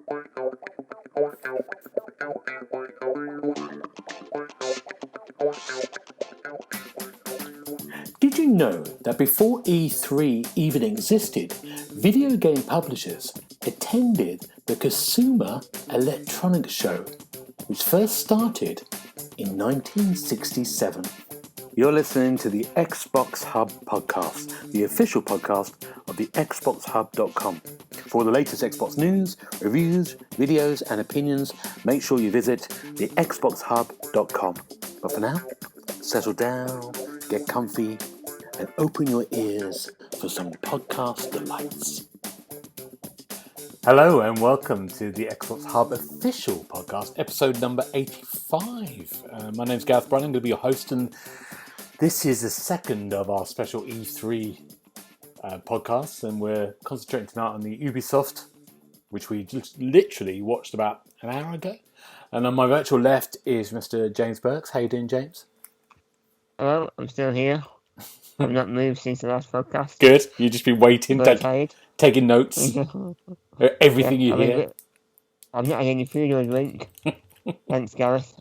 Did you know that before E3 even existed, video game publishers attended the Consumer Electronics Show, which first started in 1967? You're listening to the Xbox Hub Podcast, the official podcast of the TheXboxHub.com. For the latest Xbox news, reviews, videos, and opinions, make sure you visit the TheXboxHub.com. But for now, settle down, get comfy, and open your ears for some podcast delights. Hello and welcome to the Xbox Hub Official Podcast, episode number 85. My name's Gareth Bryan, I'm going to be your host, and this is the second of our special E3 podcasts, and we're concentrating tonight on the Ubisoft, which we just literally watched about an hour ago. And on my virtual left is Mr. James Burks. How you doing, James? Hello, I'm still here. I've not moved since the last podcast. Good. You've just been waiting, taking notes. Everything you hear. I've not had any food or drink. Thanks, Gareth.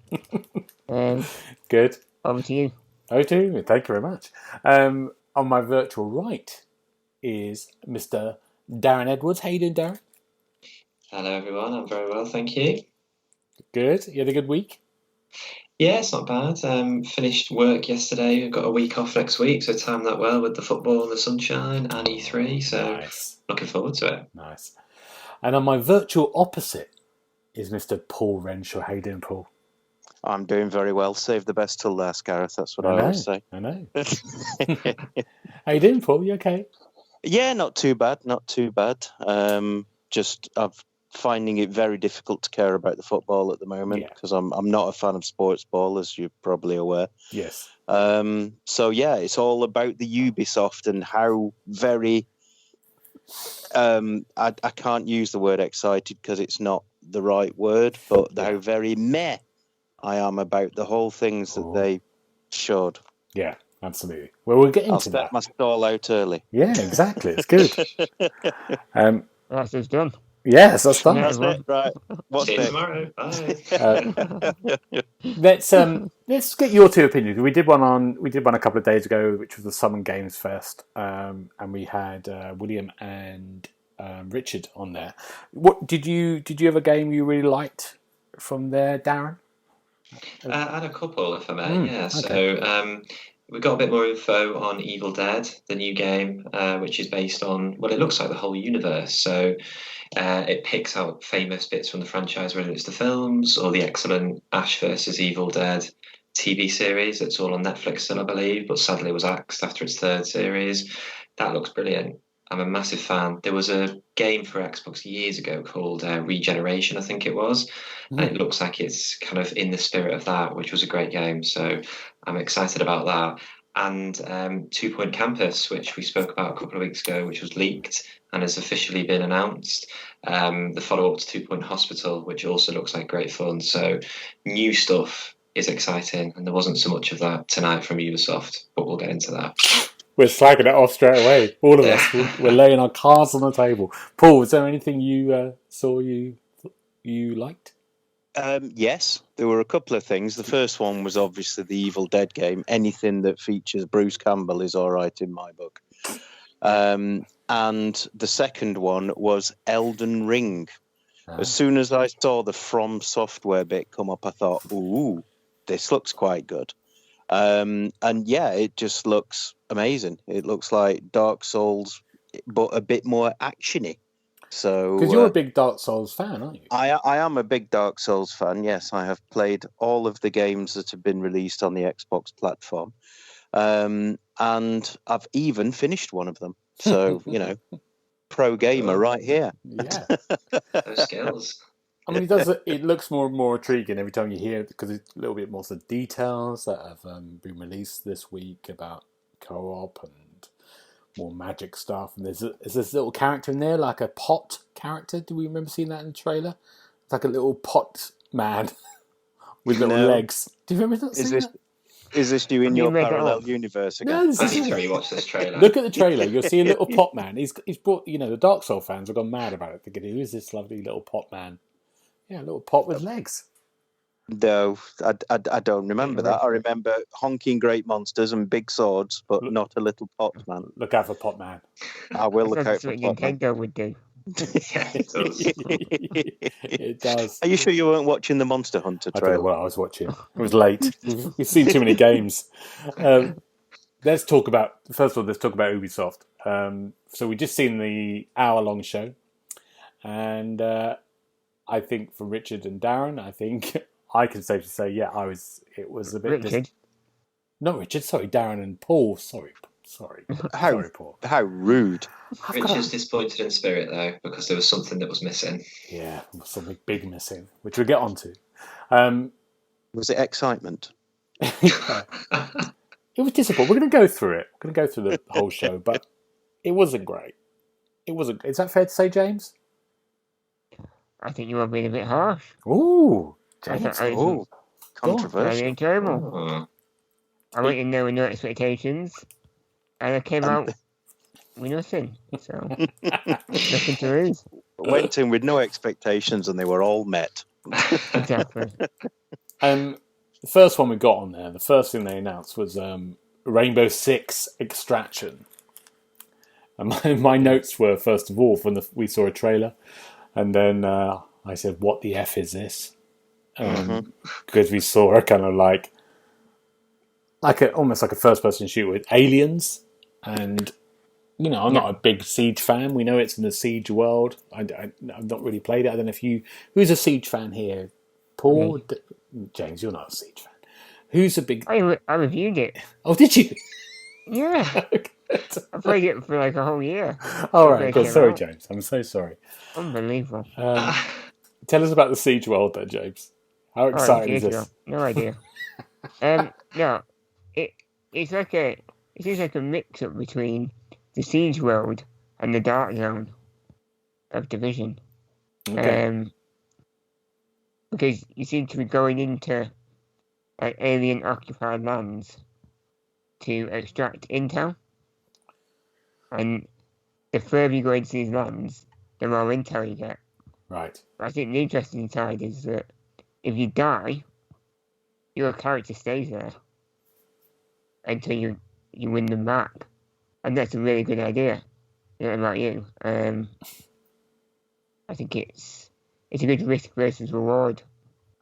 Good. Over to you. Over to you. Thank you very much. On my virtual right is Mr. Darren Edwards. How you doing, Darren? Hello, everyone. I'm very well, thank you. Good. You had a good week? Yeah, it's not bad. Finished work yesterday. I've got a week off next week, so timed that well with the football and the sunshine and E3. So nice. Looking forward to it. Nice. And on my virtual opposite is Mr. Paul Renshaw. How you doing, Paul? I'm doing very well. Save the best till last, Gareth. That's what I always say. I know. How you doing, Paul? You okay? Yeah, not too bad. Not too bad. Just I've finding it very difficult to care about the football at the moment because I'm not a fan of sports ball, as you're probably aware. Yes. So yeah, it's all about the Ubisoft and how very I can't use the word excited because it's not the right word, but how very meh I am about the whole things that they showed. Yeah, absolutely. Well, we'll get into that. I'll my stall out early. Yeah, exactly. It's good. That's just done. Yes, that's done. That's it, right. See you tomorrow. Bye. Let's get your two opinions. We did one a couple of days ago, which was the Summon Games Fest, and we had William and Richard on there. What did you have a game you really liked from there, Darren? I had a couple, if I may. Yeah. Okay. So we got a bit more info on Evil Dead, the new game, which is based on it looks like the whole universe. So. It picks out famous bits from the franchise, whether it's the films or the excellent Ash vs. Evil Dead TV series. It's all on Netflix still, I believe, but sadly it was axed after its third series. That looks brilliant. I'm a massive fan. There was a game for Xbox years ago called Regeneration, I think it was. And it looks like it's kind of in the spirit of that, which was a great game. So I'm excited about that. And 2 Point Campus, which we spoke about a couple of weeks ago, which was leaked and has officially been announced. The follow-up to 2 Point Hospital, which also looks like great fun. So new stuff is exciting, and there wasn't so much of that tonight from Ubisoft, but we'll get into that. We're slagging it off straight away. All of us. We're laying our cards on the table. Paul, was there anything you saw you liked? Yes, there were a couple of things. The first one was obviously the Evil Dead game. Anything that features Bruce Campbell is all right in my book. And the second one was Elden Ring. As soon as I saw the From Software bit come up, I thought, ooh, this looks quite good. And yeah, it just looks amazing. It looks like Dark Souls, but a bit more actiony. So, because you're a big Dark Souls fan, aren't you? I am a big Dark Souls fan, yes. I have played all of the games that have been released on the Xbox platform. And I've even finished one of them. So, pro gamer right here. Yeah. Those skills. I mean, it looks more and more intriguing every time you hear it, because it's a little bit more of the details that have been released this week about co-op and more magic stuff. And is this little character in there, like a pot character? Do we remember seeing that in the trailer? It's like a little pot man with little legs. Do you remember seeing that? Is this you in You your made that parallel up. universe No, again? this I is need to rewatch this trailer. Look at the trailer. You'll see a little pot man. He's brought, the Dark Souls fans have gone mad about it, thinking, who is this lovely little pot man? Yeah, a little pot with legs. No, I don't remember that. I remember honking great monsters and big swords, but not a little pot man. Look out for pot man. I will look out That's for what pot man. Nintendo would do. Yeah, it does. It does. Are you sure you weren't watching the Monster Hunter I don't know trailer? what I was watching. It was late. We've seen too many games. Let's talk about Ubisoft. So we've just seen the hour-long show, and I think for Richard and Darren, I think I can safely say, it was a bit. Richard. Not Richard. Sorry, Darren and Paul. Sorry, Sorry, Paul. How rude. Richard's disappointed in spirit, though, because there was something that was missing. Yeah, there was something big missing, which we'll get onto. Was it excitement? It was disappointing. We're going to go through it. We're going to go through the whole show, but it wasn't great. It wasn't. Is that fair to say, James? I think you are being a bit harsh. Ooh, James. Oh, controversial. Very enjoyable. Oh. I went in there with no expectations, and I came out with nothing. So, nothing to lose. Went in with no expectations, and they were all met. Exactly. The first one we got on there, the first thing they announced was Rainbow Six Extraction. And my notes were, first of all, we saw a trailer, and then I said, what the F is this? Because we saw a kind of almost like a first-person shooter with aliens, and I'm not a big Siege fan. We know it's in the Siege world. I've not really played it. I don't know who's a Siege fan here? Paul, James, you're not a Siege fan. Who's a big? I reviewed it. Oh, did you? Yeah. I played it for like a whole year. All right. Good. Sorry, James. I'm so sorry. Unbelievable. Tell us about the Siege world, then, James. How exciting is this? No idea. No, it's like a mix-up between the Siege world and the Dark Zone of Division. Okay. Because you seem to be going into alien-occupied lands to extract intel, and the further you go into these lands, the more intel you get. Right. But I think the interesting side is that if you die, your character stays there until you win them back, and that's a really good idea. About you, I think it's a good risk versus reward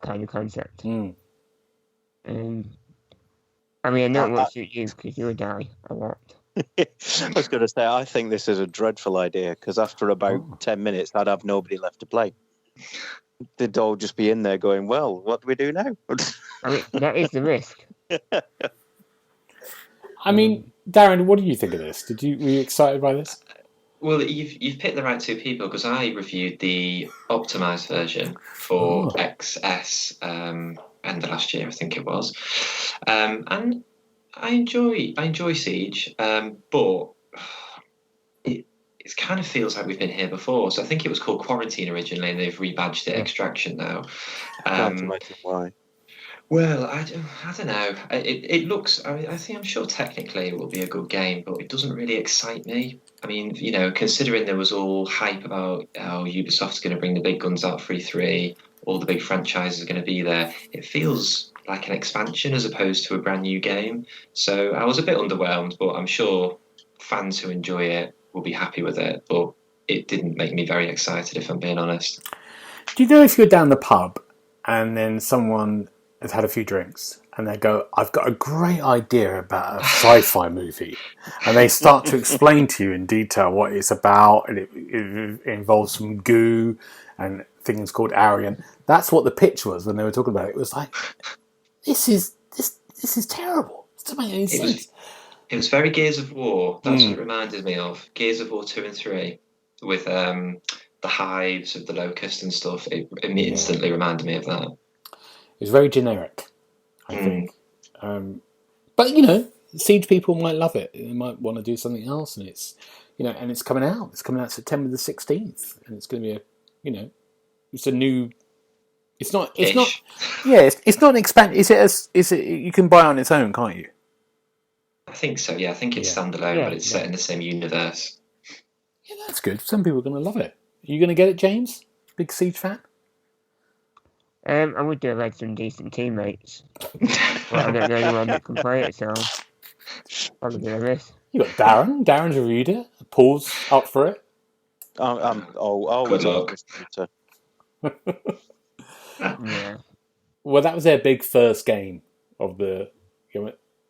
kind of concept. I know it won't suit you because you'll die a lot. I was going to say, I think this is a dreadful idea because after about 10 minutes, I'd have nobody left to play. They'd all just be in there going, well, what do we do now? That is the risk. Darren, what do you think of this? Were you excited by this? Well, you've picked the right two people because I reviewed the optimized version for XS end of last year, I think it was, and I enjoy Siege, but it kind of feels like we've been here before. So I think it was called Quarantine originally, and they've rebadged it Extraction now. Can't imagine why. Well, I don't know. It looks. I'm sure technically it will be a good game, but it doesn't really excite me. I mean, considering there was all hype about how Ubisoft's going to bring the big guns out for E3, all the big franchises are going to be there. It feels like an expansion as opposed to a brand new game. So I was a bit underwhelmed, but I'm sure fans who enjoy it will be happy with it. But it didn't make me very excited, if I'm being honest. Do you know if you're down the pub and then someone has had a few drinks and they go, I've got a great idea about a sci-fi movie, and they start to explain to you in detail what it's about, and it involves some goo and things called Aryan. That's what the pitch was when they were talking about it. It was like, this is terrible. It doesn't make any sense. It was very Gears of War. That's what it reminded me of. Gears of War 2 and 3 with the hives of the locust and stuff. It instantly reminded me of that. It was very generic, I think. But Siege people might love it. They might want to do something else, and it's and it's coming out. It's coming out September the 16th, and it's going to be it's a new It's not. It's Ish. not. Yeah, it's not an expand. Is it? Is it? You can buy it on its own, can't you? I think so. Yeah, I think it's Yeah. standalone, Yeah, but it's set in the same universe. Yeah, that's good. Some people are going to love it. Are you going to get it, James? Big Siege fan? I would do have had some decent teammates, but I don't know anyone that can play it, so probably do this. You got Darren. Darren's reviewed it. Paul's up for it. I'm always Good luck. interested Yeah. Well, that was their big first game of the,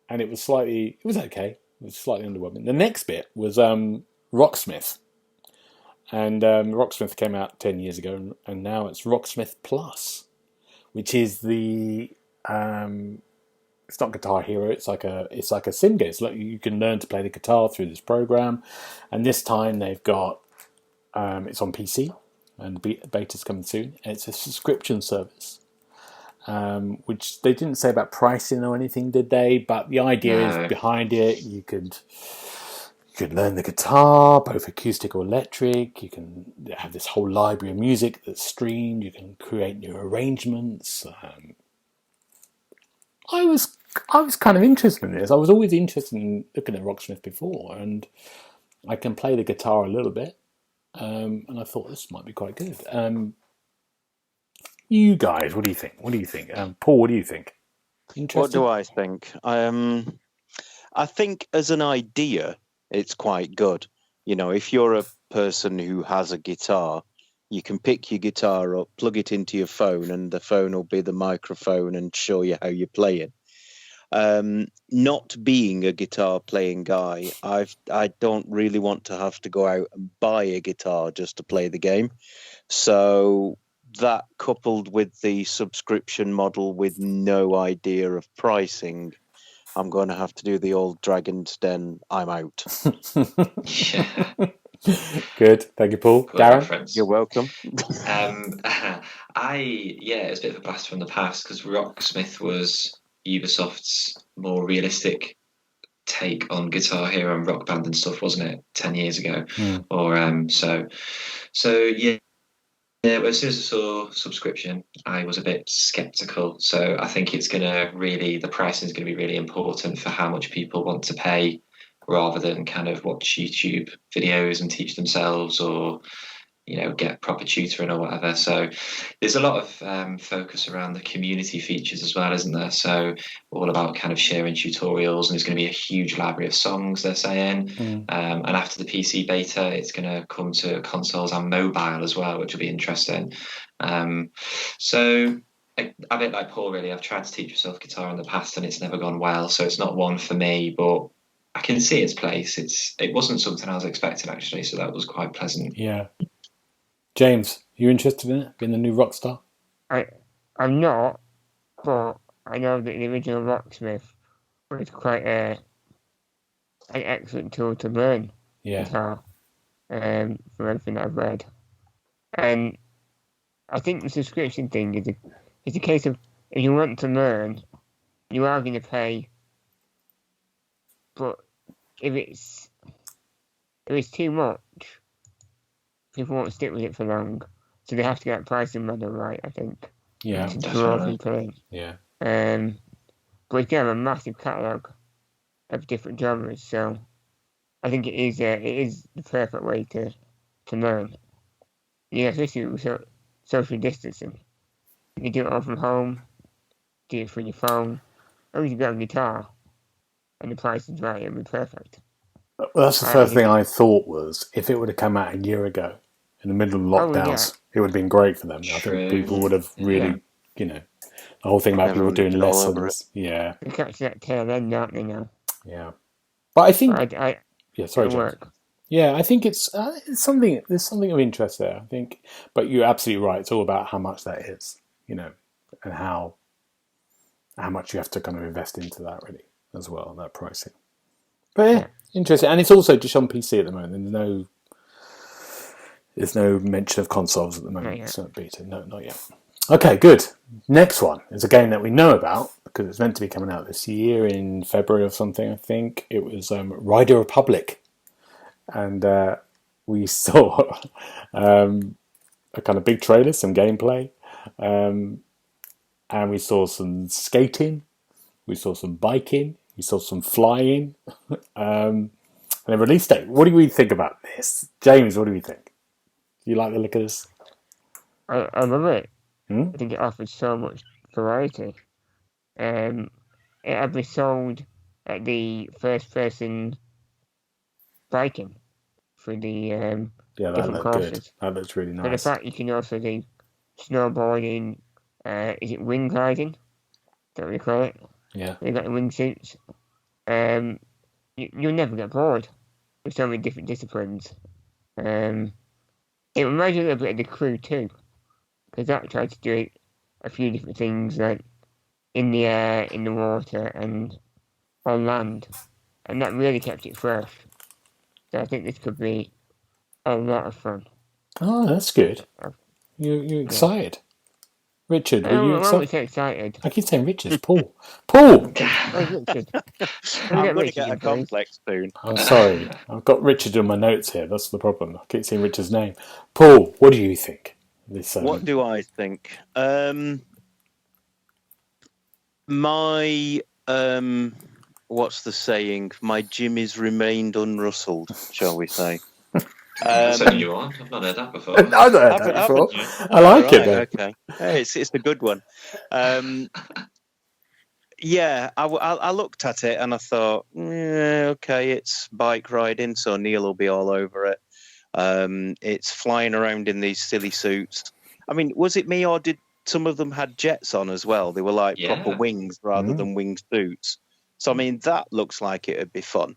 and it was slightly. It was okay. It was slightly underwhelming. The next bit was Rocksmith, and Rocksmith came out 10 years ago, and now it's Rocksmith Plus, which is the. It's not Guitar Hero. It's like a sim game. It's like you can learn to play the guitar through this program, and this time they've got. It's on PC, and the beta's coming soon. And it's a subscription service, which they didn't say about pricing or anything, did they? But the idea is behind it. You could learn the guitar, both acoustic or electric. You can have this whole library of music that's streamed. You can create new arrangements. I was kind of interested in this. I was always interested in looking at Rocksmith before, and I can play the guitar a little bit. And I thought this might be quite good. You guys, what do you think? Paul, what do you think? Interesting? What do I think? I think as an idea, it's quite good. You know, if you're a person who has a guitar, you can pick your guitar up, plug it into your phone, and the phone will be the microphone and show you how you play it. Not being a guitar playing guy, I don't really want to have to go out and buy a guitar just to play the game. So that, coupled with the subscription model with no idea of pricing, I'm going to have to do the old Dragon's Den. I'm out. Yeah. Good, thank you, Paul. Good Darren, reference. You're welcome. It's a bit of a blast from the past because Rocksmith was Ubisoft's more realistic take on Guitar Hero and Rock Band and stuff, wasn't it? 10 years ago, or so yeah. Yeah, but as soon as I saw subscription, I was a bit skeptical. So I think the pricing is going to be really important for how much people want to pay, rather than kind of watch YouTube videos and teach themselves, or get proper tutoring or whatever. So there's a lot of focus around the community features as well, isn't there? So all about kind of sharing tutorials, and there's going to be a huge library of songs, they're saying. And after the PC beta, it's going to come to consoles and mobile as well, which will be interesting. So a bit like Paul, really, I've tried to teach myself guitar in the past and it's never gone well. So it's not one for me, but I can see its place. It wasn't something I was expecting, actually. So that was quite pleasant. Yeah. James, you interested in it, being the new Rockstar? I'm not, but I know that the original Rocksmith was quite an excellent tool to learn guitar, from everything that I've read. And I think the subscription thing is a case of, if you want to learn, you are going to pay. But if it's too much, people won't stick with it for long, so they have to get pricing model right, I think. Yeah, to draw people in. Yeah. But it's got a massive catalogue of different genres, so I think it is the perfect way to learn. Yeah, especially with social distancing. You can do it all from home, do it through your phone, or you can get a guitar, and the price is right, it'll be perfect. Well, that's the first thing I thought was, if it would have come out a year ago, in the middle of lockdowns, it would have been great for them. I think people would have really, the whole thing about people doing lessons. Yeah. They catch that tail end, aren't they, now? Yeah. But I think... sorry, James. Yeah, I think it's something... There's something of interest there, I think. But you're absolutely right. It's all about how much that is, and how much you have to kind of invest into that, really, as well, that pricing. But yeah, interesting. And it's also just on PC at the moment. There's no mention of consoles at the moment. It's not beta. No, not yet. Okay, good. Next one is a game that we know about because it's meant to be coming out this year in February or something, I think. It was Rider Republic. And we saw a kind of big trailer, some gameplay. And we saw some skating, we saw some biking, we saw some flying, and a release date. What do we think about this? James, what do we think? Do you like the look of this? I love it. Hmm? I think it offers so much variety. It had me sold at the first person biking for the Yeah, that different looks courses. good. That looks really But the nice. fact you can also do snowboarding, is it wing gliding? Is that what you call it? Yeah. You've got the wingsuits. You'll never get bored with so many different disciplines. It reminds me a little bit of The Crew too, because that tried to do a few different things, like in the air, in the water, and on land, and that really kept it fresh. So I think this could be a lot of fun. Oh, that's good. You're excited. Richard, were you I'm always excited? so excited. I keep saying Richard. Paul. Paul! Oh, Richard. I'm going to Richard get a in, please. complex soon. I'm sorry. I've got Richard in my notes here. That's the problem. I keep saying Richard's name. Paul, what do you think? This, What do I think? My what's the saying? My Jimmy's remained unrustled, shall we say? That's a new one. I've not heard that before. I've not heard that before. I like it, though. Okay, hey, it's a good one. Yeah, I looked at it and I thought, okay, it's bike riding, so Neil will be all over it. It's flying around in these silly suits. I mean, was it me or did some of them had jets on as well? They were like proper wings rather than wing suits. So I mean, that looks like it'd be fun.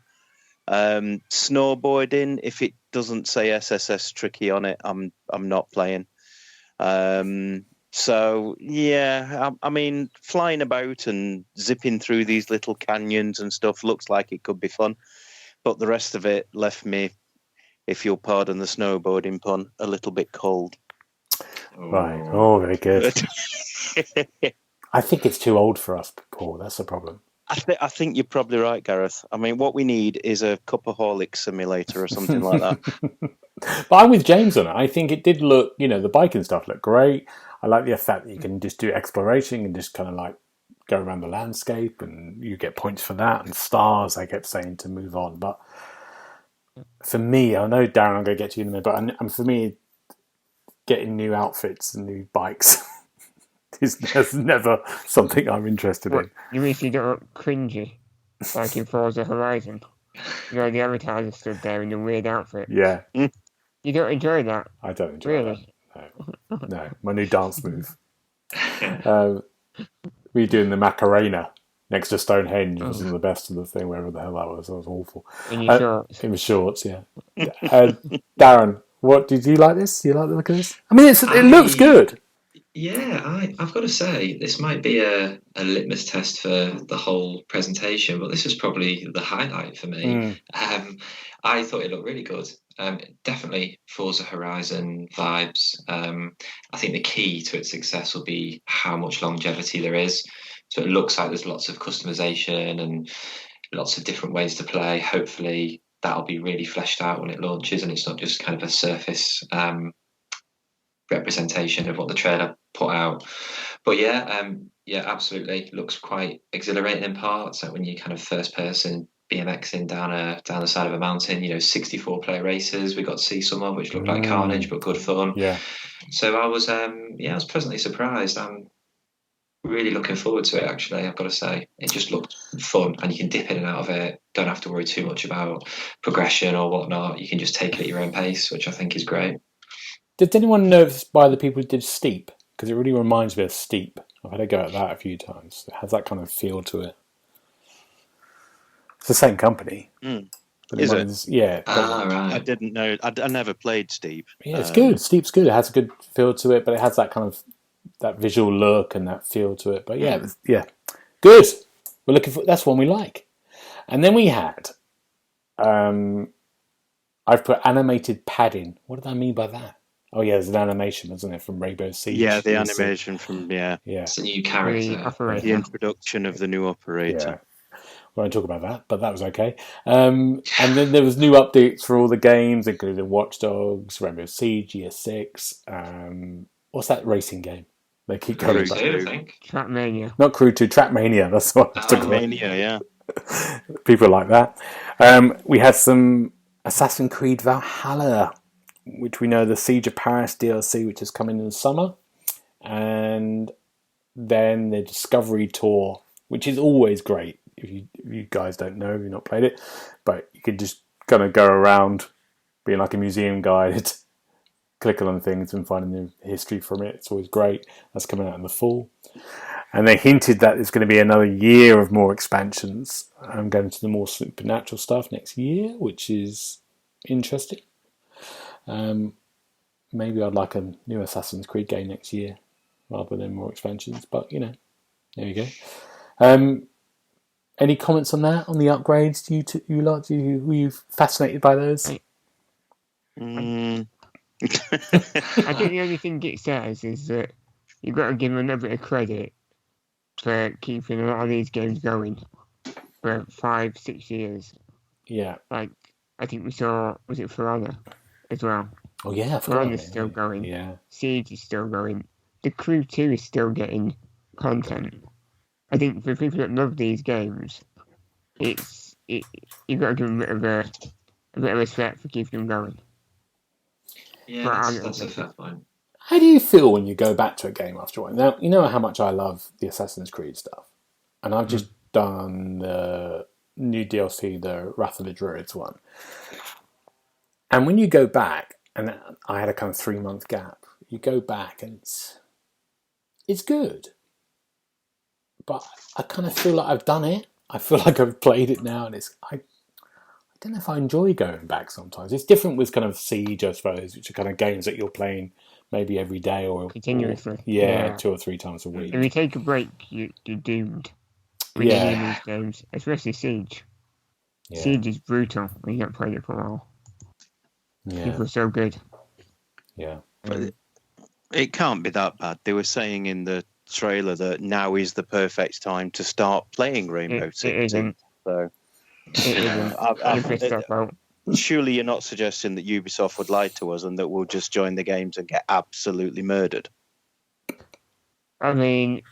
Snowboarding, if it doesn't say SSS Tricky on it, I'm not playing. So yeah, I mean, flying about and zipping through these little canyons and stuff looks like it could be fun, but the rest of it left me, if you'll pardon the snowboarding pun, a little bit cold. Right. Oh, very good. I think it's too old for us, Paul. That's the problem. I think you're probably right, Gareth. I mean, what we need is a Cupaholic simulator or something like that. But I'm with James on it. I think it did look, the biking stuff looked great. I like the fact that you can just do exploration and just kind of like go around the landscape and you get points for that and stars, I kept saying, to move on. But for me, I know, Darren, I'm going to get to you in a minute, but for me, getting new outfits and new bikes is never something I'm interested in. You mean you don't look cringy, like in Forza Horizon? The advertiser stood there in a weird outfit. Yeah. You don't enjoy that? I don't enjoy really? that. No, my new dance move. We doing the Macarena next to Stonehenge was the best of the thing, wherever the hell that was. That was awful. In your shorts? In my shorts, yeah. Darren, what did you like this? Do you like the look of this? I mean, it looks good. Yeah, I've got to say, this might be a litmus test for the whole presentation, but this was probably the highlight for me. I thought it looked really good. Definitely Forza Horizon vibes. I think the key to its success will be how much longevity there is. So it looks like there's lots of customization and lots of different ways to play. Hopefully that'll be really fleshed out when it launches and it's not just kind of a surface representation of what the trailer put out. But yeah, absolutely looks quite exhilarating in parts. Like when you kind of first person BMXing down the side of a mountain, 64 player races. We got to see some of which looked like carnage, but good fun. Yeah. So I was pleasantly surprised. I'm really looking forward to it. Actually, I've got to say, it just looked fun, and you can dip in and out of it. Don't have to worry too much about progression or whatnot. You can just take it at your own pace, which I think is great. Did anyone know if it's by the people who did Steep? Because it really reminds me of Steep. I've had a go at that a few times. It has that kind of feel to it. It's the same company. Is it? Yeah. Right. I didn't know. I never played Steep. Yeah, it's good. Steep's good. It has a good feel to it, but it has that kind of that visual look and that feel to it. But yeah, good. We're looking for that's one we like. And then we had, I've put animated padding. What did I mean by that? Oh yeah, there's an animation, isn't it, from Rainbow Siege? Yeah, the animation from Yeah. It's a new character. The introduction of the new operator. Yeah. We won't talk about that, but that was okay. And then there was new updates for all the games, including Watch Dogs, Rainbow Siege, Year 6. What's that racing game? They keep coming Crew back. 2, I think. Trackmania. Not Crew 2, Trackmania. That's what I was talking about. Mania, yeah. People like that. We had some Assassin's Creed Valhalla, which we know the Siege of Paris DLC, which is coming in the summer. And then the Discovery Tour, which is always great. If you guys don't know, if you've not played it, but you could just kind of go around being like a museum guide, clicking on things and finding the history from it. It's always great. That's coming out in the fall. And they hinted that there's going to be another year of more expansions. I'm going to the more supernatural stuff next year, which is interesting. Maybe I'd like a new Assassin's Creed game next year rather than more expansions. But, there you go. Any comments on that, on the upgrades? Were you fascinated by those? I think the only thing it says is that you've got to give them a bit of credit for keeping a lot of these games going for 5-6 years. Yeah. Like, I think we saw, was it For Honor as well? Oh, yeah. For Honor's still going. Yeah. Siege is still going. The Crew 2 is still getting content. I think for people that love these games, you've got to give them a bit of respect for keeping them going. Yeah, that's a fair point. How do you feel when you go back to a game after one? Now, you know how much I love the Assassin's Creed stuff. And I've just done the new DLC, the Wrath of the Druids one. And when you go back, and I had a kind of 3-month gap, you go back and it's good. But I kind of feel like I've done it. I feel like I've played it now, and I don't know if I enjoy going back sometimes. It's different with kind of Siege, I suppose, which are kind of games that you're playing maybe every day or continuously. 2 or 3 times a week. If you take a break, you're doomed. When you're in these games, especially Siege. Yeah. Siege is brutal when you haven't played it for a while. Yeah. People are so good. Yeah. But it can't be that bad. They were saying in the trailer that now is the perfect time to start playing Rainbow Six. It isn't. So, surely you're not suggesting that Ubisoft would lie to us and that we'll just join the games and get absolutely murdered? I mean,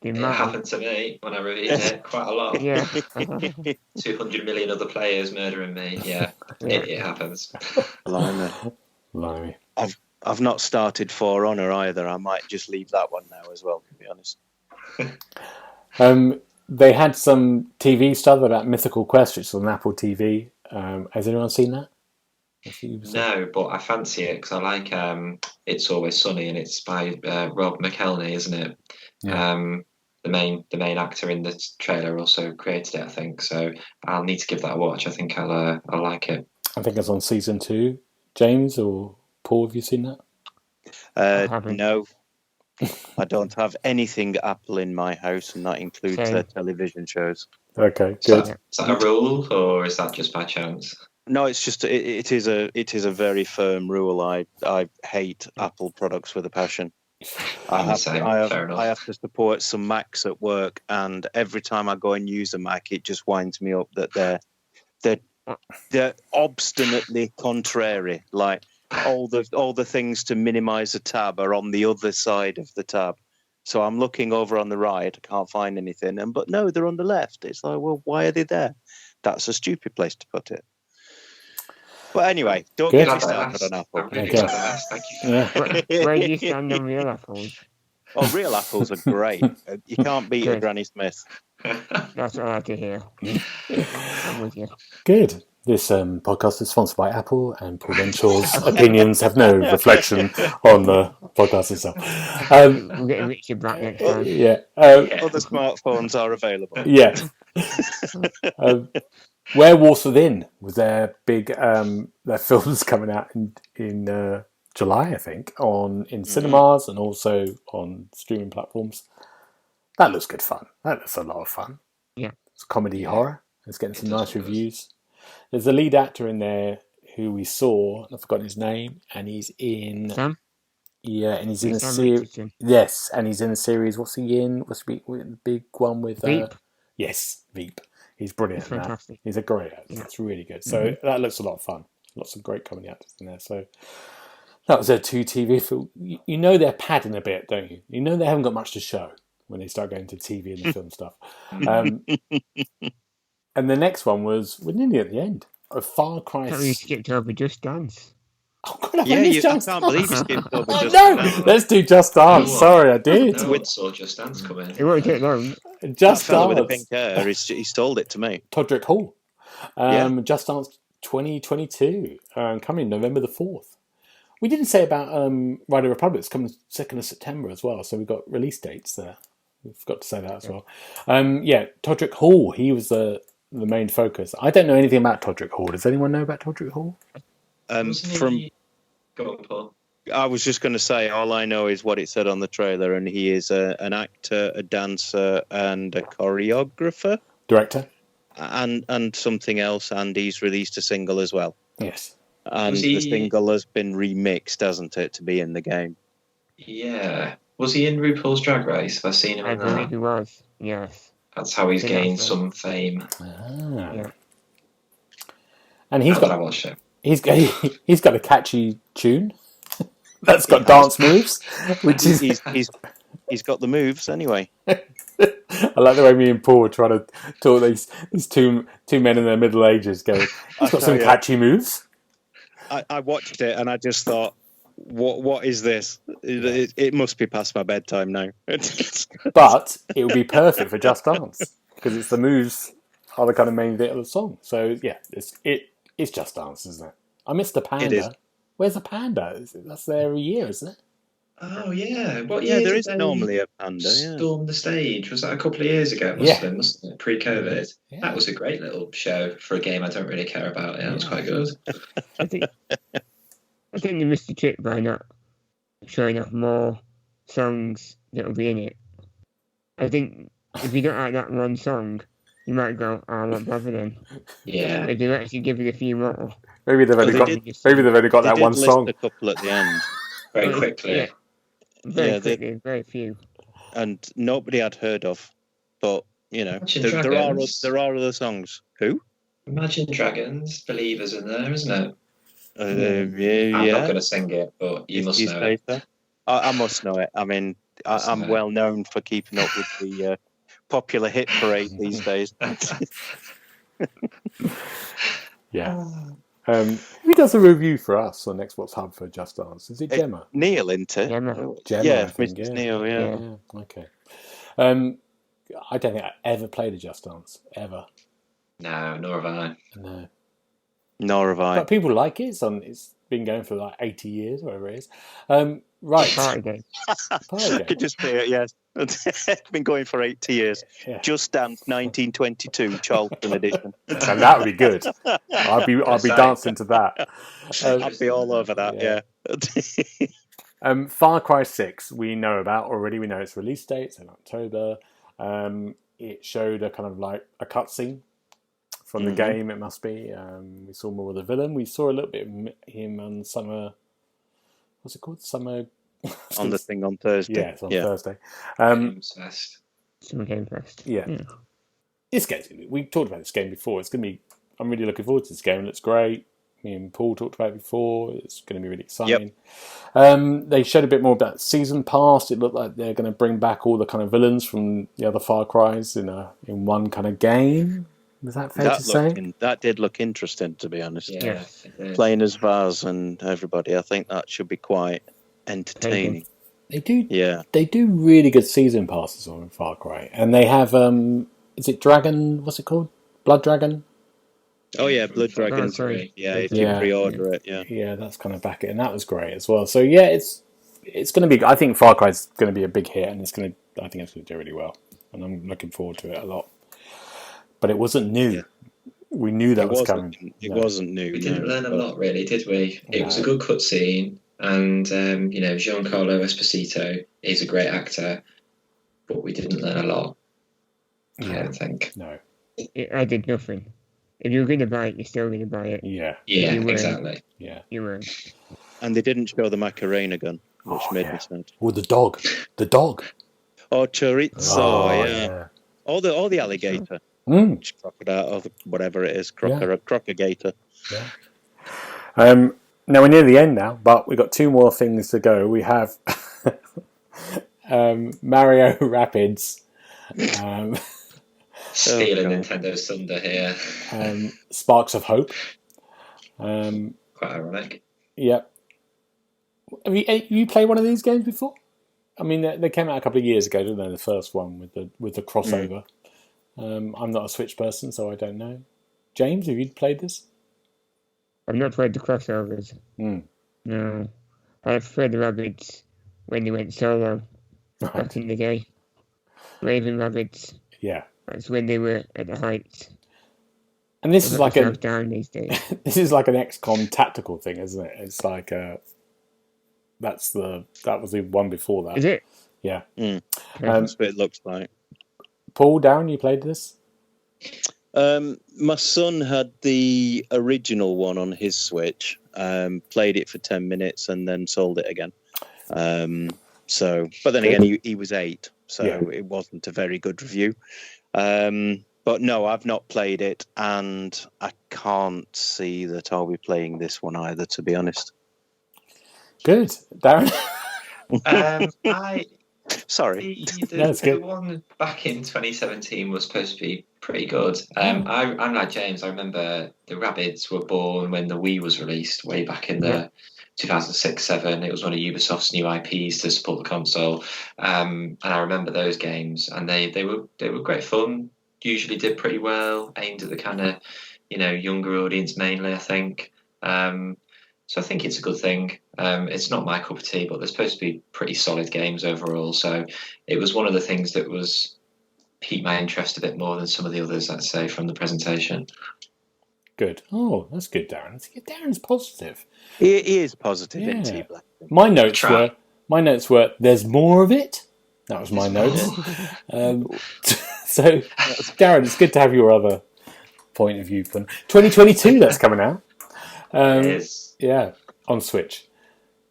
it happened to me when I reviewed it quite a lot. Yeah. 200 million other players murdering me. Yeah, it happens. Blimey. I've not started For Honor either. I might just leave that one now as well, to be honest. They had some TV stuff about Mythical Quest, which is on Apple TV. Has anyone seen that? No, but I fancy it because I like It's Always Sunny, and it's by Rob McElhenney, isn't it? Yeah. The main actor in the trailer also created it, I think. So I'll need to give that a watch. I think I'll like it. I think it's on season 2. James or Paul, have you seen that? No. I don't have anything Apple in my house, and that includes their television shows. Okay, good. Is that a rule, or is that just by chance? No, it's just it is a very firm rule. I hate Apple products with a passion. I have to support some Macs at work, and every time I go and use a Mac, it just winds me up that they're obstinately contrary. Like all the things to minimize a tab are on the other side of the tab. So I'm looking over on the right, I can't find anything, but no, they're on the left. It's like, well, why are they there? That's a stupid place to put it. But anyway, don't get me started on Apple. Thank you. Where do you stand on real apples? Oh, real apples are great. You can't beat a Granny Smith. That's what I like to hear. I'm with you. Good. This podcast is sponsored by Apple, and Paul Renshaw's opinions have no reflection on the podcast itself. We'll get Richard back next time. Yeah. Other smartphones are available. Yeah. Werewolves Within was their big their films coming out in July, I think, in cinemas and also on streaming platforms. That looks good fun. That looks a lot of fun. Yeah. It's comedy horror. It's getting some nice reviews. There's a lead actor in there who we saw, I've forgotten his name, and he's in... Sam? Yeah, and he's in a series... Yes, and he's in a series, what's he in? What's the big one with... Veep? Yes, Veep. He's brilliant. He's fantastic. He's a great actor. It's really good. So that looks a lot of fun. Lots of great comedy actors in there. So That was their 2 TV film. You know they're padding a bit, don't you? You know they haven't got much to show when they start going to TV and the film stuff. And the next one we're nearly at the end. A Far Cry. Can't we skipped over Just Dance? Oh, God, Yeah, I can't believe you skipped over Just no, Dance. let's do Just Dance. No one- Sorry, I did. No one saw Just Dance come in. It won't take long. Just That fella with the Dance. pink hair, he stole it to me. Todrick Hall. Yeah. Just Dance 2022, coming November the 4th. We didn't say about Rider Republic. It's coming 2nd of September as well, so we've got release dates there. We forgot to say that as well. Todrick Hall, he was the main focus. I don't know anything about Todrick Hall. Does anyone know about Todrick Hall? Go on, Paul. I was just going to say, all I know is what it said on the trailer, and he is an actor, a dancer, and a choreographer, Director? and something else, and he's released a single as well. Yes. And the single has been remixed, hasn't it, to be in the game? Yeah. Was he in RuPaul's Drag Race? Have I seen him I in believe that? he was. Yes. That's how he's Yeah, gained so- some fame. Yeah. And How did I watch it? he's got a catchy tune that's got dance moves, which is He's got the moves anyway. I like the way me and Paul are trying to talk these two men in their middle ages going, he's got some catchy moves. I watched it and I just thought, what is this? It must be past my bedtime now. But it would be perfect for Just Dance because it's the moves are the kind of main bit of the song. So yeah, it's Just Dance, isn't it? I missed the panda. It is. Where's the panda? That's there every year, isn't it? Oh, yeah. What Yeah, year there did is they normally a panda. Yeah. storm the stage? Was that a couple of years ago? Mustn't it? Pre-COVID. Yeah. That was a great little show for a game I don't really care about. Yeah, it was quite good. I think they missed the trick by not showing off more songs that will be in it. I think if you don't like that one song, you might go, "Oh, I won't bother then." Yeah. If they actually give it a few more, Maybe they've only got They that did one list song. a couple at the end, Very quickly. Yeah. Very Yeah, quickly, very few. and nobody had heard of. But Imagine there are Dragons. other songs. Who? Imagine Dragons. Believers in there, isn't it? Yeah. I'm not going to sing it, but you must know it. I must know it. I mean, I'm well known for keeping up with the popular hit parade these days. Yeah. Who does a review for us on Xbox Hub for Just Dance? Is it Gemma? Neil, isn't it? Gemma. Gemma, Yeah, I think, Mrs. Neil, yeah. Okay. I don't think I ever played a Just Dance ever. No, nor have I. No. Nor have I. But people like it. It's been going for like 80 years, whatever it is. Right. Party game. Party I game. could just say it, yes. It's been going for 80 years. Yeah. Just Dance 1922, Charlton edition. And that would be good. I'd be dancing to that. I'd be all over that, yeah. Far Cry 6 we know about already. We know its release date's in October. It showed a kind of like a cutscene from the game, it must be. We saw more of the villain. We saw a little bit of him on Summer... What's it called? Summer... On the thing on Thursday. Yeah, it's on Thursday. Games Fest. Summer Game Fest. Yeah. This game's gonna be... We talked about this game before. It's going to be... I'm really looking forward to this game. It looks great. Me and Paul talked about it before. It's going to be really exciting. They showed a bit more about Season Pass. It looked like they're going to bring back all the kind of villains from the other Far Cries in one kind of game. Was that fair to say? That did look interesting, to be honest. Yeah. Playing as Vaz and everybody, I think that should be quite entertaining. They do. Yeah. They do really good Season Passes on Far Cry. And they have... is it Dragon... What's it called? Blood Dragon? Oh, yeah, Blood Dragon 3. Yeah, if you pre-order it, yeah. Yeah, that's kind of back it. And that was great as well. So, yeah, it's going to be... I think Far Cry is going to be a big hit. And I think it's going to do really well. And I'm looking forward to it a lot. But it wasn't new. Yeah. We knew that was coming. It wasn't new. We didn't learn a lot, really, did we? It was a good cutscene, and Giancarlo Esposito is a great actor, but we didn't learn a lot. I don't think. No. I did nothing. If you were going to buy it, you're still going to buy it. Yeah. Yeah, exactly. Yeah. You were. And they didn't show the Macarena gun, which made me sad. Or the dog. The dog. Oh, chorizo, yeah. Or the alligator. Crocodile, or whatever it is, crocagator. Yeah. Now we're near the end now, but we've got 2 more things to go. We have Mario Rapids. Stealing Nintendo's thunder here. Sparks of Hope. Quite ironic. Yep. Have you played one of these games before? I mean, they came out a couple of years ago, didn't they? The first one with the crossover. I'm not a Switch person, so I don't know. James, have you played this? I've not played the crossovers. No. I've played the Rabbids when they went solo back in the day. Raven Rabbids. Yeah. That's when they were at the heights. And this is like down these days. This is like an XCOM tactical thing, isn't it? It's like that was the one before that. Is it? Yeah. That's what it looks like. Paul, Darren, you played this? My son had the original one on his Switch. Played it for 10 minutes and then sold it again. But then again, he was 8, so it wasn't a very good review. But no, I've not played it, and I can't see that I'll be playing this one either, to be honest. Good. Darren? Sorry. The one back in 2017 was supposed to be pretty good. I'm like James. I remember the Rabbids were born when the Wii was released way back in the 2006-07. It was one of Ubisoft's new IPs to support the console. And I remember those games, and they were great fun. Usually did pretty well, aimed at the kind of younger audience mainly, I think. So I think it's a good thing. It's not my cup of tea, but they're supposed to be pretty solid games overall. So it was one of the things that was piqued my interest a bit more than some of the others, I'd say, from the presentation. Good. Oh, that's good, Darren. Darren's positive. He is positive, isn't he? My notes were, there's more of it. That was my notes. So, Darren, it's good to have your other point of view. 2022, that's coming out. It is. Yeah, on Switch.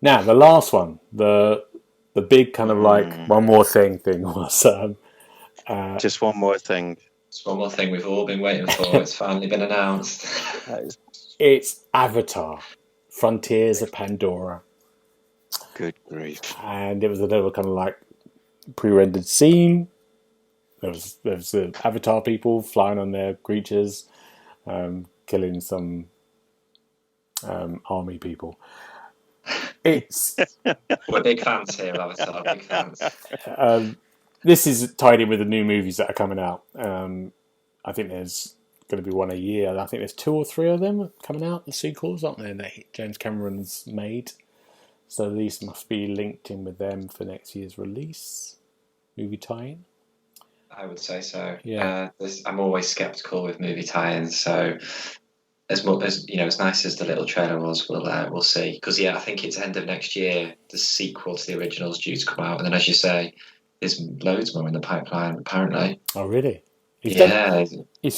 Now, the last one, the big kind of like one more thing was... just one more thing. It's one more thing we've all been waiting for. It's finally been announced. It's Avatar, Frontiers of Pandora. Good grief. And it was a little kind of like pre-rendered scene. There was the Avatar people flying on their creatures, killing some army people. It's We're big fans here, Avatar. Big fans. This is tied in with the new movies that are coming out. I think there's going to be one a year. I think there's 2 or 3 of them coming out, the sequels, aren't there, that James Cameron's made. So these must be linked in with them for next year's release. Movie tie-in. I would say so. Yeah. I'm always sceptical with movie tie-ins, so as nice as the little trailer was, we'll see. Because I think it's end of next year. The sequel to the original is due to come out, and then as you say, there's loads more in the pipeline apparently. Oh really? He's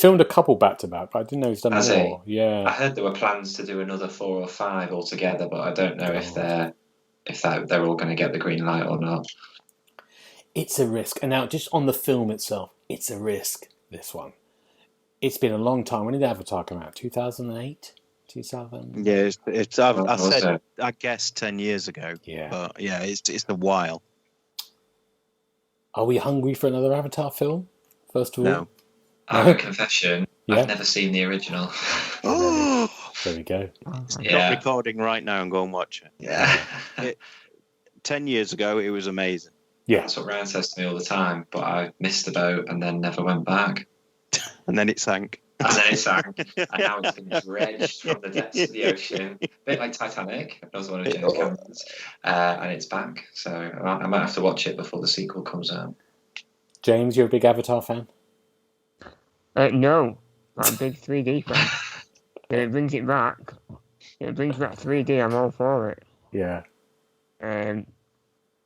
filmed a couple back to back, but I didn't know he's done more. Yeah. I heard there were plans to do another 4 or 5 altogether, but I don't know if they're all going to get the green light or not. It's a risk. And now, just on the film itself, it's a risk, this one. It's been a long time. When did Avatar come out? 2008? 2000? Yeah, I guess 10 years ago. Yeah. But yeah, it's a while. Are we hungry for another Avatar film, first of all? No. I have a confession. I've never seen the original. Oh, there we go. Stop recording right now and go and watch it. Yeah. 10 years ago, it was amazing. Yeah. That's what Ryan says to me all the time, but I missed the boat and then never went back. And then it sank. And now it's been dredged from the depths of the ocean, a bit like Titanic, another one of James Cameron's, and it's back. So I might have to watch it before the sequel comes out. James, you're a big Avatar fan? No, I'm a big 3D fan. If it brings it back, 3D, I'm all for it. Yeah.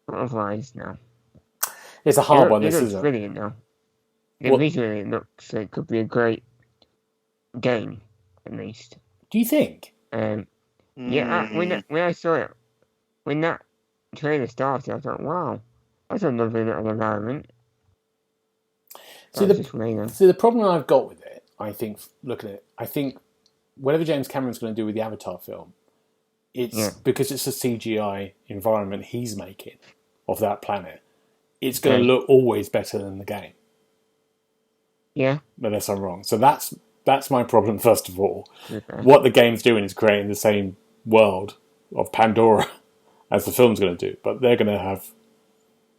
Otherwise, no. It's a hard one, this isn't it? It looks brilliant, though. Visually, it looks like it could be a great game, at least. Do you think? Yeah, when I saw it, when that trailer started, I thought, wow, that's a lovely little environment. See, the problem I've got with it, I think, looking at it, I think whatever James Cameron's going to do with the Avatar film, it's because it's a CGI environment he's making of that planet. It's going to look always better than the game. Yeah. Unless I'm wrong. So that's my problem, first of all. Okay. What the game's doing is creating the same world of Pandora as the film's going to do, but they're going to have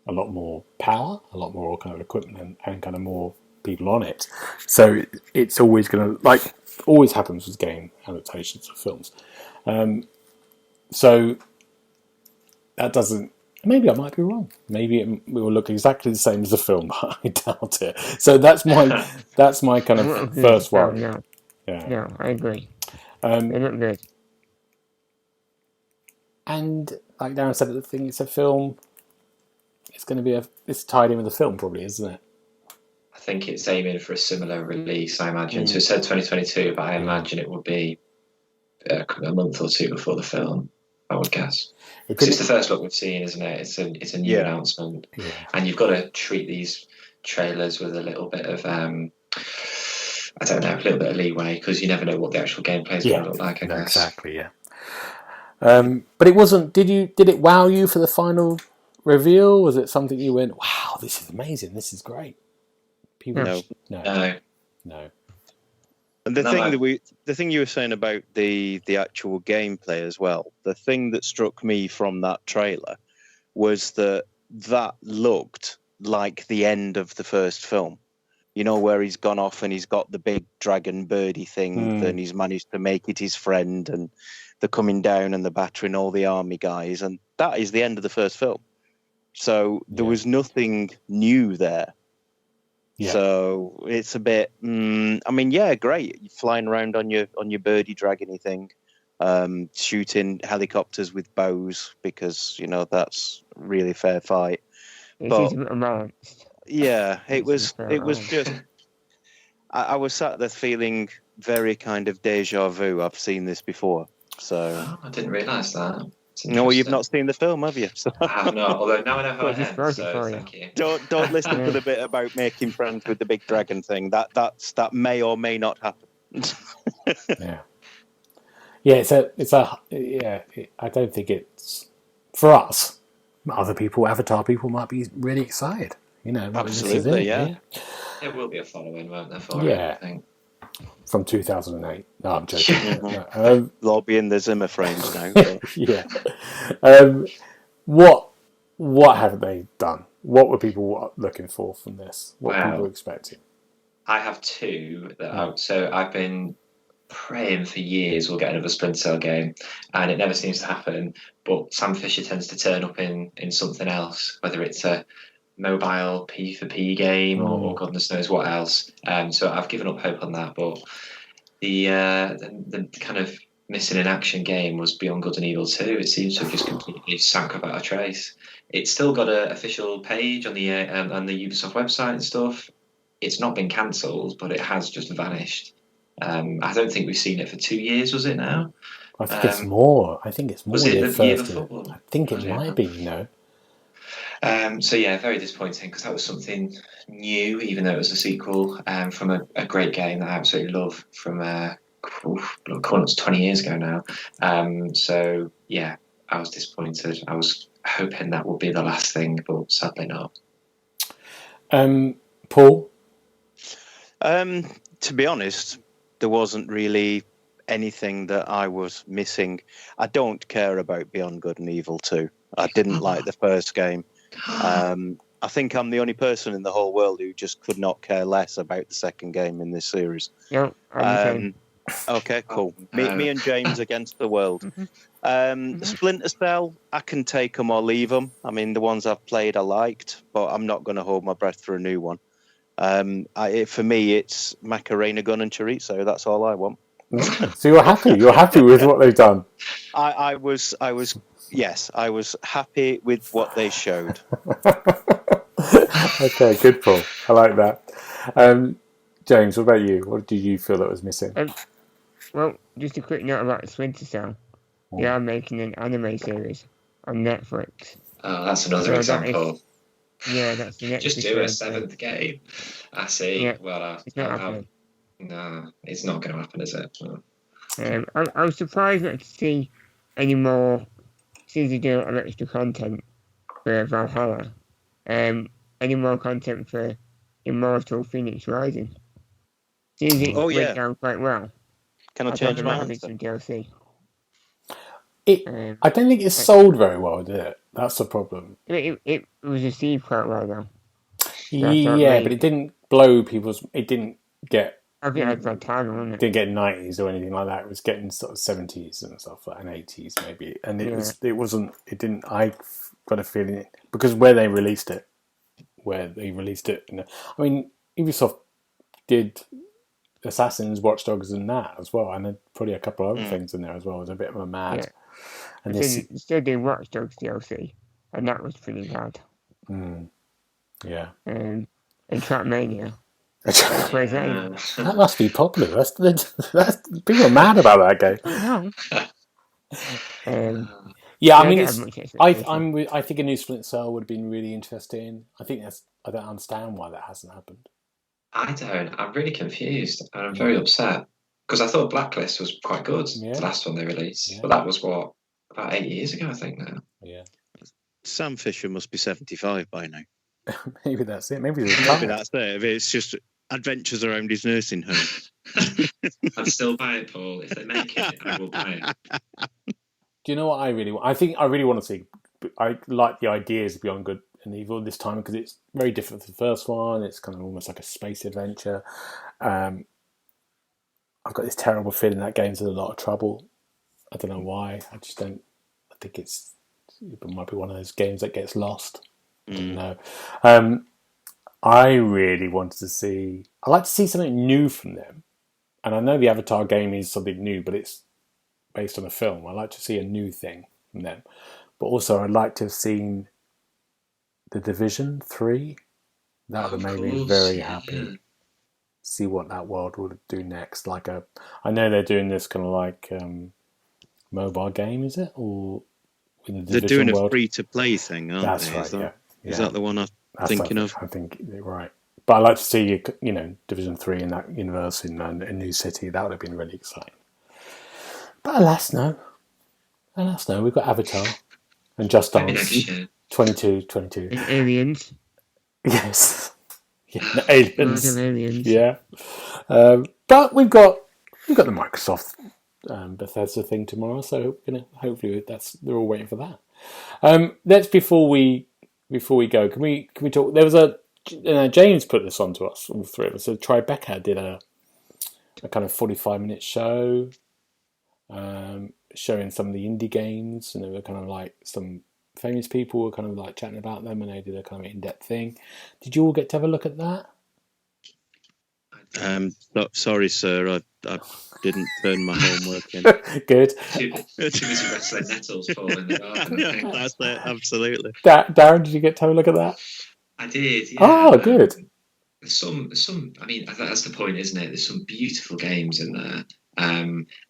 a lot more power, a lot more kind of equipment, and kind of more people on it. So it's always going to, like always happens with game adaptations of films. So that doesn't. Maybe I might be wrong. Maybe it will look exactly the same as the film, but I doubt it. So that's my kind of first worry. No, I agree. They look good. And like Darren said, it's a film. It's going to be it's tied in with the film, probably, isn't it? I think it's aiming for a similar release, I imagine. So it said 2022, but I imagine it will be a month or two before the film, I would guess. Because it's the first look we've seen, isn't it? It's a new announcement. Yeah. And you've got to treat these trailers with a little bit of, a little bit of leeway, because you never know what the actual gameplay is going to look like, I guess. Exactly, yeah. But it wasn't, did it wow you for the final reveal? Was it something you went, wow, this is amazing, this is great? No. And the thing you were saying about the actual gameplay as well, the thing that struck me from that trailer was that looked like the end of the first film. You know, where he's gone off and he's got the big dragon birdie thing, and he's managed to make it his friend, and they're coming down and they're battering all the army guys, and that is the end of the first film. So there was nothing new there. Yeah. So it's a bit. Great. You're flying around on your birdie dragony thing, shooting helicopters with bows because that's really fair fight. Yeah, it was just. I was sat there feeling very kind of deja vu. I've seen this before, so I didn't realise that. No, you've not seen the film, have you? So. I have not. Although now I know how it ends. So thank you. Don't listen to the bit about making friends with the big dragon thing. That may or may not happen. I don't think it's for us. Other people, Avatar people, might be really excited. Absolutely, yeah. There will be a following, won't there? For it, I think. From 2008. No, I'm joking. Lobbying the Zimmer frames now. Yeah. What have they done? What were people looking for from this? What were people expecting? I have two so I've been praying for years we'll get another Splinter Cell game, and it never seems to happen. But Sam Fisher tends to turn up in something else, whether it's a mobile P4P game or goodness knows what else. So I've given up hope on that. But the kind of missing in action game was Beyond Good and Evil 2. It seems to have just completely sank without a trace. It's still got an official page on the Ubisoft website and stuff. It's not been cancelled, but it has just vanished. I don't think we've seen it for 2 years, was it now? I think it's more. I think it's more. Was it the year before? I think it might be, very disappointing, because that was something new, even though it was a sequel from a great game that I absolutely love from it's 20 years ago now. I was disappointed. I was hoping that would be the last thing, but sadly not. Paul? To be honest, there wasn't really anything that I was missing. I don't care about Beyond Good and Evil 2. I didn't like the first game. I think I'm the only person in the whole world who just could not care less about the second game in this series. Yeah. Okay, cool. Me and James against the world. Splinter Cell, I can take them or leave them. I mean, the ones I've played I liked, but I'm not going to hold my breath for a new one. For me, it's Macarena Gun and Chorizo. That's all I want. So you're happy? You're happy with what they've done? I was happy with what they showed. Okay, good, Paul. I like that. James, what about you? What did you feel that was missing? Just a quick note about Splinter Cell. They are making an anime series on Netflix. Oh, that's another example. That's the next. Just do a 7th game. I see. Yeah, well, it's not happening. No, it's not going to happen, is it? I was surprised not to see any more, since you do extra content for Valhalla, any more content for Immortal Phoenix Rising? Seems it went down quite well. Can I change my answer? answer? Some DLC. I don't think it sold very well, did it? That's the problem. It was received quite well, though. Yeah, but it didn't blow people's... It didn't get... I think it had time, wasn't it? Didn't get 90s or anything like that. It was getting sort of 70s and stuff, and 80s maybe. And it wasn't... It didn't... I got a feeling... Because where they released it... I mean, Ubisoft did Assassin's, Watch Dogs and that as well. And then probably a couple of other things in there as well. It was a bit of a mad... Yeah. And still doing Watch Dogs DLC. And that was pretty bad. Yeah. And Trackmania. That must be popular. That's people are mad about that game. Yeah, I mean, I think a new Splinter Cell would have been really interesting. I don't understand why that hasn't happened. I don't. I'm really confused, and I'm very upset because I thought Blacklist was quite good. The last one they released, but that was about 8 years ago, I think now. Yeah. Sam Fisher must be 75 by now. Maybe that's it. Maybe that's it. It's just adventures around his nursing home. I'd still buy it, Paul. If they make it, I will buy it. Do you know what I really want? I really want to see. I like the ideas of Beyond Good and Evil this time because it's very different from the first one. It's kind of almost like a space adventure. I've got this terrible feeling that game's in a lot of trouble. I don't know why. I just don't. I think it might be one of those games that gets lost. I don't know. I really wanted to see... I'd like to see something new from them. And I know the Avatar game is something new, but it's based on a film. I'd like to see a new thing from them. But also, I'd like to have seen The Division 3. That would have made me very happy. Yeah. See what that world would do next. I know they're doing this kind of like mobile game, is it? Or in the They're doing world? A free-to-play thing, aren't That's they? Right, yeah. Is that the one I'm thinking of? I think you're right. But I'd like to see, Division 3 in that universe in a new city. That would have been really exciting. But alas, no. We've got Avatar and Just Dance. 22. And Aliens. Yes. Yeah, Aliens. Aliens. Yeah. But we've got the Microsoft Bethesda thing tomorrow, so hopefully they're all waiting for that. Let's before we go, can we talk? There was James put this on to us, all three of us. So Tribeca did a kind of 45-minute show, showing some of the indie games, and they were kind of like some famous people were kind of like chatting about them, and they did a kind of in-depth thing. Did you all get to have a look at that? Sorry, sir, I didn't turn my homework in. Good. Too busy wrestling nettles falling in the garden. Yeah, that's it, absolutely. Darren, did you get to have a look at that? I did, yeah. Oh, good. Some. I mean, that's the point, isn't it? There's some beautiful games in there. I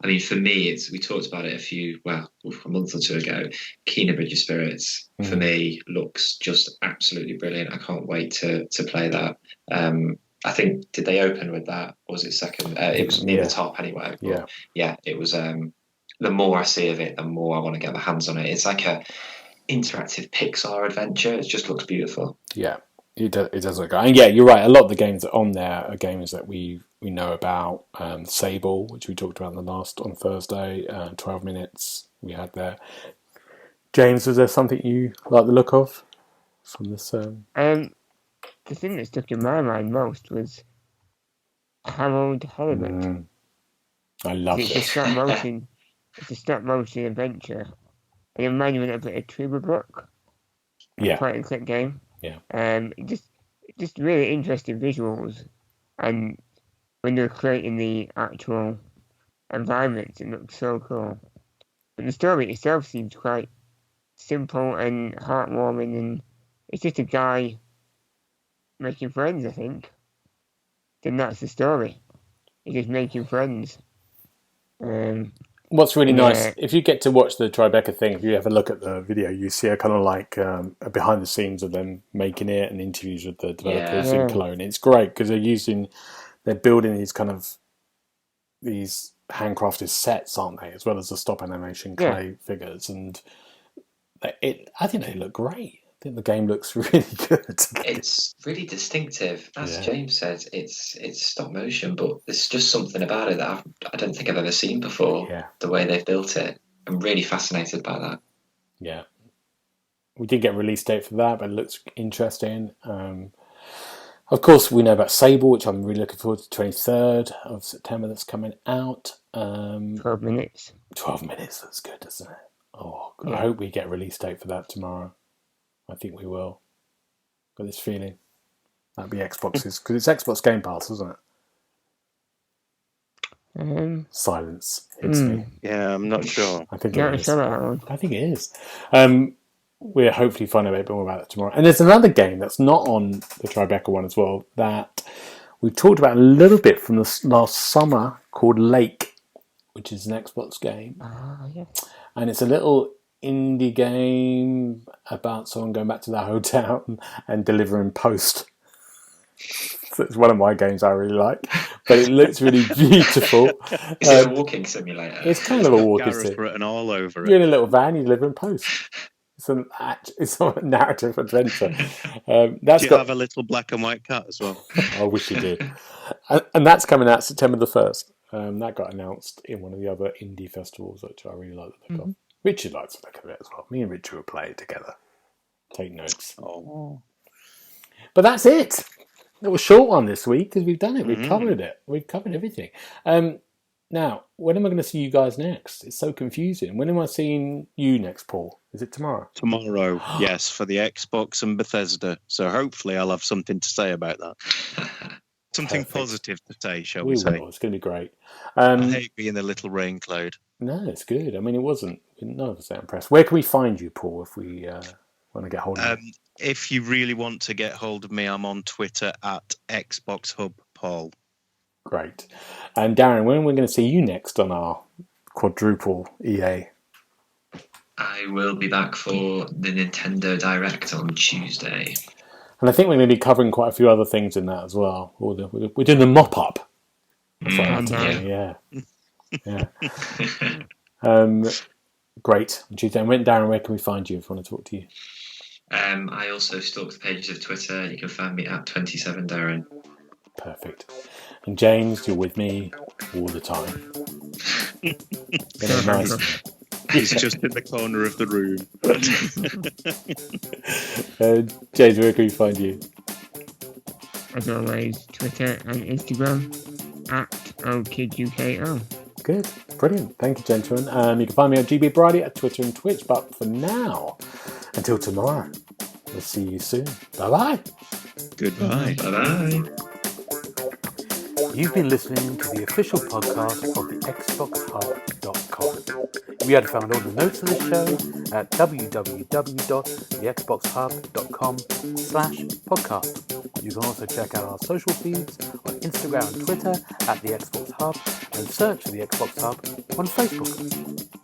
mean, for me, we talked about it a month or two ago. Kena Bridge of Spirits, for me, looks just absolutely brilliant. I can't wait to play that. I think, did they open with that? Or was it second? It was near the top anyway. But yeah, it was. The more I see of it, the more I want to get my hands on it. It's like a interactive Pixar adventure. It just looks beautiful. Yeah, it does look good. And yeah, you're right. A lot of the games that are on there are games that we know about. Sable, which we talked about on Thursday. 12 minutes we had there. James, was there something you like the look of from this? The thing that stuck in my mind most was Harold Hollywood. I love it. It's a stop motion adventure. It reminded me a little bit of Tribal Book. Yeah. Point and click game. Yeah. Just really interesting visuals, and when they're creating the actual environments, it looks so cool. But the story itself seems quite simple and heartwarming, and it's just a guy making friends, I think. Then that's the story. He's just making friends. What's really nice, if you get to watch the Tribeca thing, if you have a look at the video, you see a kind of like a behind the scenes of them making it and interviews with the developers in Cologne. It's great because they're building these kind of these handcrafted sets, aren't they? As well as the stop animation clay figures, and I think they look great. I think the game looks really good. It's really distinctive. As James said, it's stop motion, but there's just something about it that I don't think I've ever seen before. Yeah. The way they've built it, I'm really fascinated by that. Yeah, we did get a release date for that, but it looks interesting. Of course, we know about Sable, which I'm really looking forward to. 23rd of September, that's coming out. 12 minutes. 12 minutes, that's good, isn't it? Oh, I hope we get a release date for that tomorrow. I think we will. Got this feeling. That'd be Xbox's, because it's Xbox Game Pass, isn't it? Silence hits me. Yeah, I'm not sure. I think Yeah, it is. I think it is. We'll hopefully find out a bit more about it tomorrow. And there's another game that's not on the Tribeca one as well that we talked about a little bit from the last summer called Lake, which is an Xbox game. And it's a little indie game about someone going back to their hotel and delivering post. So it's one of my games I really like, but it looks really beautiful. Is it a walking simulator? It's kind of a walking Gareth simulator. written all over it. You're in a little van, you deliver in post. It's a narrative adventure. Do you have a little black and white cat as well? I wish you did. And that's coming out September the 1st. That got announced in one of the other indie festivals, which I really like the look of. Richard likes the look of it as well. Me and Richard will play it together. Take notes. Oh. But that's it. It was a short one this week because we've done it. We've covered it. We've covered everything. Now, when am I going to see you guys next? It's so confusing. When am I seeing you next, Paul? Is it tomorrow? Tomorrow, yes, for the Xbox and Bethesda. So hopefully I'll have something to say about that. Something positive to say, shall we say. Will. It's going to be great. I hate being a little rain cloud. No, it's good. I mean, it wasn't. None of us are impressed. Where can we find you, Paul, if we want to get hold of you? If you really want to get hold of me, I'm on Twitter at TheXboxHub Paul. Great. And Darren, when are we going to see you next on our quadruple EA? I will be back for the Nintendo Direct on Tuesday. And I think we're going to be covering quite a few other things in that as well. We're doing the mop-up. Yeah. Great. On Tuesday. And Darren, where can we find you if we want to talk to you? I also stalk the pages of Twitter. You can find me at 27Darren. Perfect. And James, you're with me all the time. Nice. He's just in the corner of the room. James, where can we find you? As always, Twitter and Instagram at OKidUKO. Good. Brilliant. Thank you, gentlemen. You can find me on GB Variety at Twitter and Twitch. But for now, until tomorrow, we'll see you soon. Bye-bye. Goodbye. Bye-bye. You've been listening to the official podcast of TheXboxHub.com. You had found all the notes of the show at www.thexboxhub.com/podcast. You can also check out our social feeds on Instagram and Twitter at The Xbox Hub and search for The Xbox Hub on Facebook.